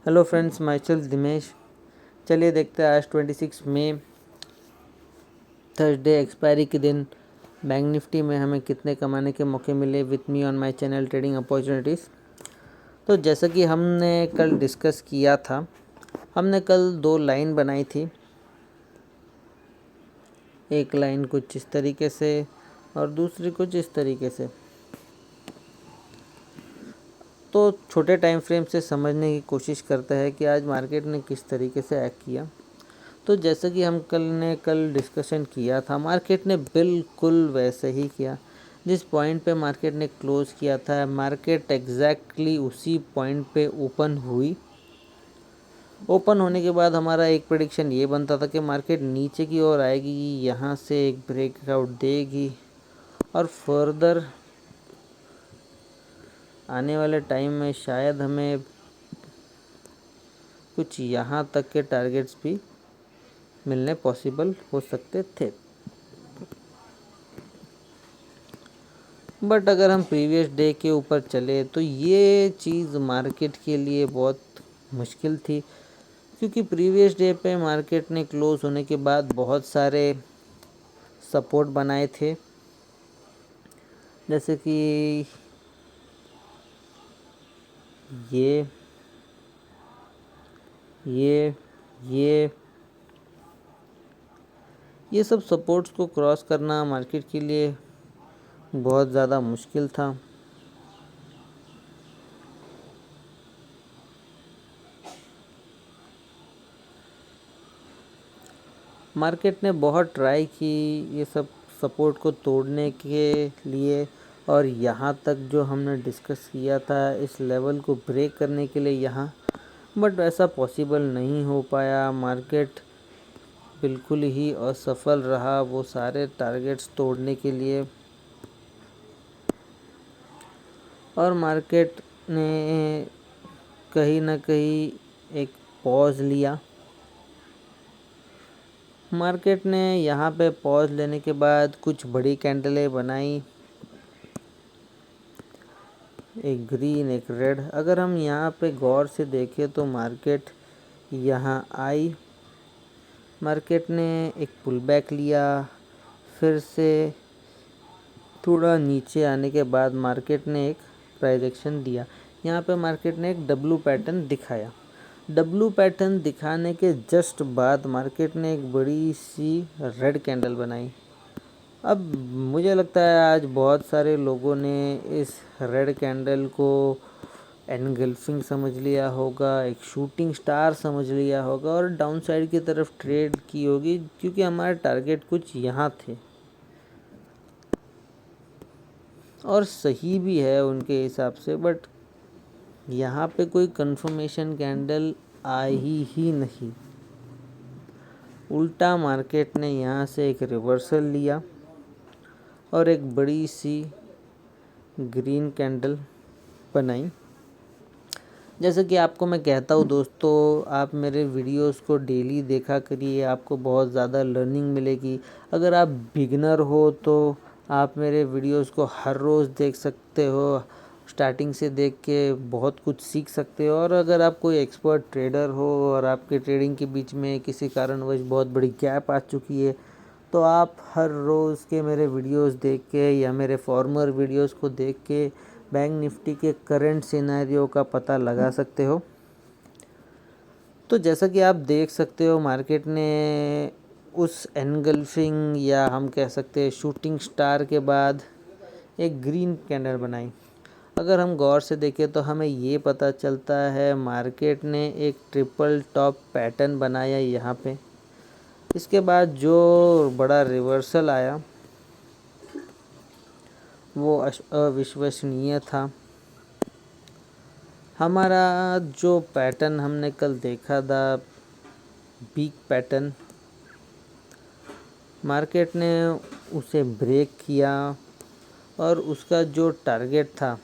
Hello friends, my self Dinesh. चलिए देखते हैं आज 26 मई थर्सडे एक्सपायरी के दिन बैंक निफ्टी में हमें कितने कमाने के मौके मिले with me on my channel trading opportunities. तो जैसा कि हमने कल डिस्कस किया था, हमने कल दो लाइन बनाई थी। एक लाइन कुछ इस तरीके से और दूसरी कुछ इस तरीके से। तो छोटे टाइम फ्रेम से समझने की कोशिश करते हैं कि आज मार्केट ने किस तरीके से एक्ट किया। तो जैसा कि हम कल डिस्कशन किया था, मार्केट ने बिल्कुल वैसे ही किया जिस पॉइंट पे मार्केट ने क्लोज़ किया था। मार्केट एग्जैक्टली उसी पॉइंट पे ओपन हुई। ओपन होने के बाद हमारा एक प्रेडिक्शन ये बनता था कि मार्केट नीचे की ओर आएगी, यहाँ से एक ब्रेकआउट देगी और फर्दर आने वाले टाइम में शायद हमें कुछ यहाँ तक के टारगेट्स भी मिलने पॉसिबल हो सकते थे। बट अगर हम प्रीवियस डे के ऊपर चले तो ये चीज़ मार्केट के लिए बहुत मुश्किल थी, क्योंकि प्रीवियस डे पे मार्केट ने क्लोज होने के बाद बहुत सारे सपोर्ट बनाए थे, जैसे कि ये ये ये ये सब सपोर्ट्स को क्रॉस करना मार्केट के लिए बहुत ज़्यादा मुश्किल था। मार्केट ने बहुत ट्राई की ये सब सपोर्ट को तोड़ने के लिए, और यहाँ तक जो हमने डिस्कस किया था इस लेवल को ब्रेक करने के लिए यहाँ, बट ऐसा पॉसिबल नहीं हो पाया। मार्केट बिल्कुल ही असफल रहा वो सारे टारगेट्स तोड़ने के लिए, और मार्केट ने कहीं ना कहीं एक पॉज लिया। मार्केट ने यहाँ पे पॉज लेने के बाद कुछ बड़ी कैंडलें बनाई, एक ग्रीन एक रेड। अगर हम यहाँ पे गौर से देखें तो मार्केट यहाँ आई, मार्केट ने एक पुल बैक लिया, फिर से थोड़ा नीचे आने के बाद मार्केट ने एक प्राइस एक्शन दिया। यहाँ पे मार्केट ने एक डब्लू पैटर्न दिखाया। डब्लू पैटर्न दिखाने के जस्ट बाद मार्केट ने एक बड़ी सी रेड कैंडल बनाई। अब मुझे लगता है आज बहुत सारे लोगों ने इस रेड कैंडल को एनगल्फिंग समझ लिया होगा, एक शूटिंग स्टार समझ लिया होगा और डाउन साइड की तरफ ट्रेड की होगी, क्योंकि हमारे टारगेट कुछ यहाँ थे और सही भी है उनके हिसाब से। बट यहाँ पे कोई कंफर्मेशन कैंडल आई ही नहीं, उल्टा मार्केट ने यहाँ से एक रिवर्सल लिया और एक बड़ी सी ग्रीन कैंडल बनाई। जैसे कि आपको मैं कहता हूँ दोस्तों, आप मेरे वीडियोस को डेली देखा करिए, आपको बहुत ज़्यादा लर्निंग मिलेगी। अगर आप बिगिनर हो तो आप मेरे वीडियोस को हर रोज़ देख सकते हो, स्टार्टिंग से देख के बहुत कुछ सीख सकते हो। और अगर आप कोई एक्सपर्ट ट्रेडर हो और आपके ट्रेडिंग के बीच में किसी कारणवश बहुत बड़ी गैप आ चुकी है, तो आप हर रोज़ के मेरे वीडियोस देख के या मेरे फॉर्मर वीडियोस को देख के बैंक निफ्टी के करंट सिनेरियो का पता लगा सकते हो। तो जैसा कि आप देख सकते हो, मार्केट ने उस एनगल्फिंग या हम कह सकते हैं शूटिंग स्टार के बाद एक ग्रीन कैंडल बनाई। अगर हम गौर से देखें तो हमें ये पता चलता है मार्केट ने एक ट्रिपल टॉप पैटर्न बनाया यहाँ पे। इसके बाद जो बड़ा रिवर्सल आया वो अविश्वसनीय था। हमारा जो पैटर्न हमने कल देखा था, बिग पैटर्न, मार्केट ने उसे ब्रेक किया और उसका जो टारगेट था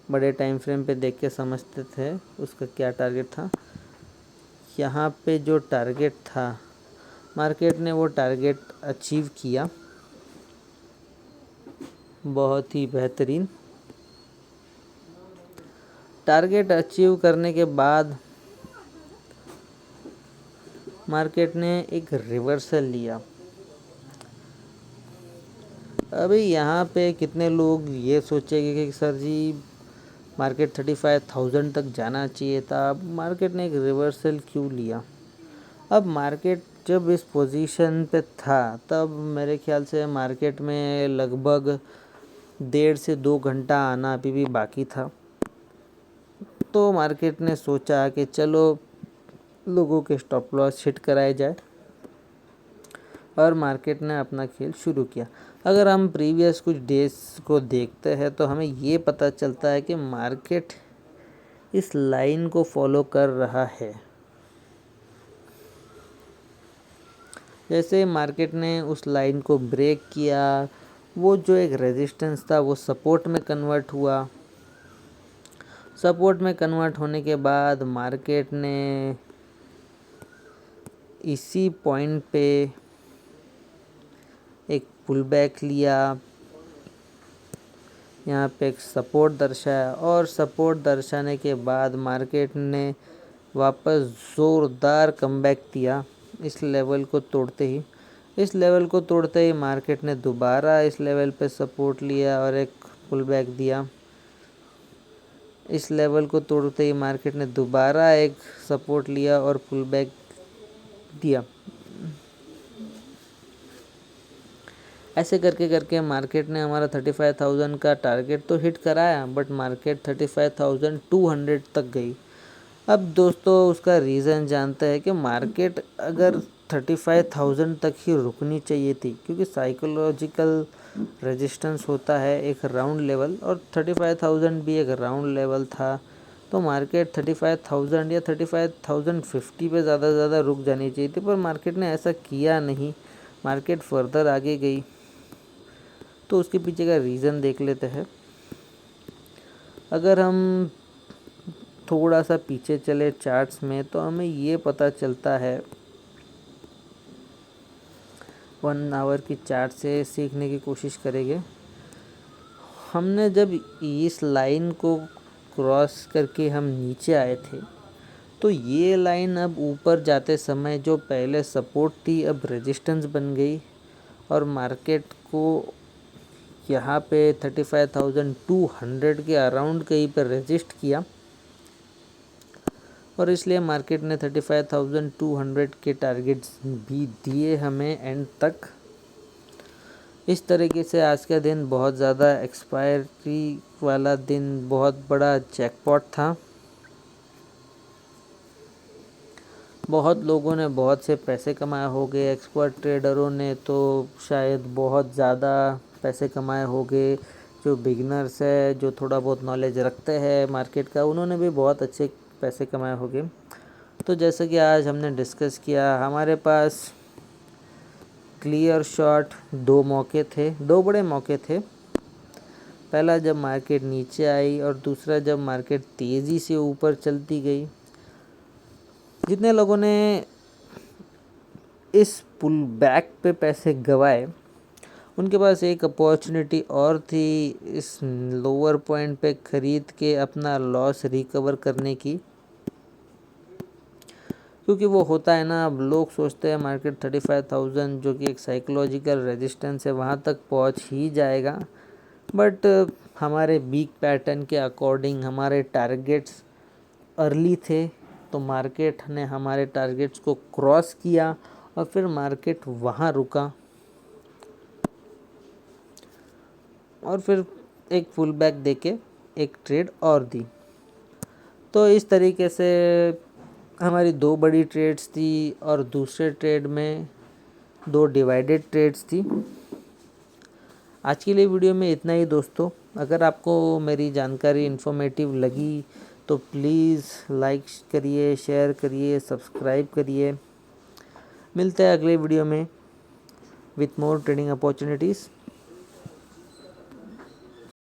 बड़े टाइम फ्रेम पे देख के समझते थे उसका क्या टारगेट था। यहाँ पे जो टारगेट था मार्केट ने वो टारगेट अचीव किया। बहुत ही बेहतरीन। टारगेट अचीव करने के बाद मार्केट ने एक रिवर्सल लिया। अभी यहाँ पे कितने लोग ये सोचेंगे कि सर जी मार्केट 35,000 तक जाना चाहिए था, अब मार्केट ने एक रिवर्सल क्यों लिया। अब मार्केट जब इस पोजीशन पे था तब मेरे ख्याल से मार्केट में लगभग 1.5 से 2 घंटा आना अभी भी बाकी था। तो मार्केट ने सोचा कि चलो लोगों के स्टॉप लॉस हिट कराए जाए और मार्केट ने अपना खेल शुरू किया। अगर हम प्रीवियस कुछ डेज को देखते हैं तो हमें ये पता चलता है कि मार्केट इस लाइन को फॉलो कर रहा है। जैसे मार्केट ने उस लाइन को ब्रेक किया, वो जो एक रेजिस्टेंस था वो सपोर्ट में कन्वर्ट हुआ। सपोर्ट में कन्वर्ट होने के बाद मार्केट ने इसी पॉइंट पे एक पुल बैक लिया, यहाँ पे एक सपोर्ट दर्शाया और सपोर्ट दर्शाने के बाद मार्केट ने वापस ज़ोरदार कमबैक दिया इस लेवल को तोड़ते ही। इस लेवल को तोड़ते ही मार्केट ने दोबारा इस लेवल पे सपोर्ट लिया और एक पुल बैक दिया। इस लेवल को तोड़ते ही मार्केट ने दोबारा एक सपोर्ट लिया और पुल बैक दिया। ऐसे करके करके मार्केट ने हमारा 35,000 का टारगेट तो हिट कराया, बट मार्केट 35,200 तक गई। अब दोस्तों उसका रीज़न जानते हैं कि मार्केट अगर 35,000 तक ही रुकनी चाहिए थी, क्योंकि साइकोलॉजिकल रेजिस्टेंस होता है एक राउंड लेवल और 35,000 भी एक राउंड लेवल था। तो मार्केट 35,000 या 35,050 पे ज़्यादा से ज़्यादा रुक जानी चाहिए थी, पर मार्केट ने ऐसा किया नहीं, मार्केट फर्दर आगे गई। तो उसके पीछे का रीज़न देख लेते हैं। अगर हम थोड़ा सा पीछे चले चार्ट्स में तो हमें ये पता चलता है, 1 आवर की चार्ट से सीखने की कोशिश करेंगे। हमने जब इस लाइन को क्रॉस करके हम नीचे आए थे तो ये लाइन अब ऊपर जाते समय जो पहले सपोर्ट थी अब रेजिस्टेंस बन गई और मार्केट को यहाँ पे 35,200 के अराउंड कहीं पर रेजिस्ट किया और इसलिए मार्केट ने 35,200 के टारगेट्स भी दिए हमें एंड तक। इस तरीके से आज का दिन बहुत ज़्यादा एक्सपायरी वाला दिन, बहुत बड़ा जैकपॉट था। बहुत लोगों ने बहुत से पैसे कमाए होंगे, एक्सपर्ट ट्रेडरों ने तो शायद बहुत ज़्यादा पैसे कमाए होंगे। जो बिगिनर्स है, जो थोड़ा बहुत नॉलेज रखते हैं मार्केट का, उन्होंने भी बहुत अच्छे पैसे कमाए होंगे। तो जैसे कि आज हमने डिस्कस किया, हमारे पास क्लियर शॉट 2 मौके थे, 2 बड़े मौके थे। पहला जब मार्केट नीचे आई और दूसरा जब मार्केट तेज़ी से ऊपर चलती गई। जितने लोगों ने इस पुल बैक पे पैसे गंवाए उनके पास एक अपॉर्चुनिटी और थी इस लोअर पॉइंट पे ख़रीद के अपना लॉस रिकवर करने की, क्योंकि वो होता है ना, अब लोग सोचते हैं मार्केट 35,000 जो कि एक साइकोलॉजिकल रेजिस्टेंस है वहाँ तक पहुँच ही जाएगा, बट हमारे वीक पैटर्न के अकॉर्डिंग हमारे टारगेट्स अर्ली थे तो मार्केट ने हमारे टारगेट्स को क्रॉस किया और फिर मार्केट वहाँ रुका और फिर एक फुल बैक देके एक ट्रेड और दी। तो इस तरीके से हमारी 2 बड़ी ट्रेड्स थी और दूसरे ट्रेड में 2 डिवाइडेड ट्रेड्स थी। आज के लिए वीडियो में इतना ही दोस्तों। अगर आपको मेरी जानकारी इन्फॉर्मेटिव लगी तो प्लीज़ लाइक करिए, शेयर करिए, सब्सक्राइब करिए। मिलते हैं अगले वीडियो में विथ मोर ट्रेडिंग अपॉर्चुनिटीज़।